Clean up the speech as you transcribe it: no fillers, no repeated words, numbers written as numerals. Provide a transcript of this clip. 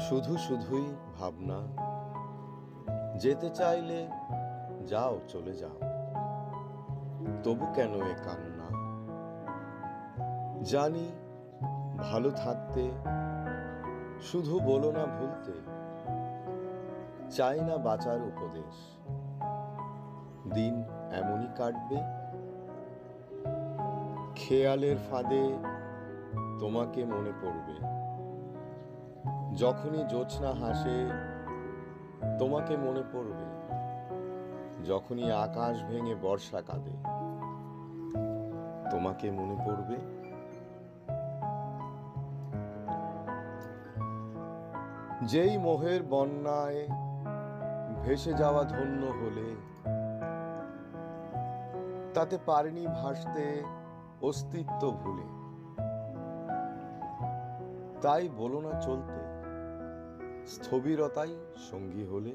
শুধু শুধুই ভাবনা, যেতে চাইলে যাও, চলে যাও, তবু কেন এ কান্না? জানি ভালো থাকতে, শুধু বলো না ভুলতে। চাই না বাঁচার উপদেশ, দিন এমনই কাটবে। খেয়ালের ফাঁদে তোমাকে মনে পড়বে, যখনই জ্যোৎস্না হাসে তোমাকে মনে পড়বে, যখনই আকাশ ভেঙে বর্ষা কাঁদে তোমাকে মনে পড়বে। যেই মোহের বন্যায় ভেসে যাওয়া ধন্য হলে, তাতে পারেনি ভাসতে অস্তিত্ব ভুলে। তাই বলো না চলতে, স্থবিরতাই সঙ্গী হলে।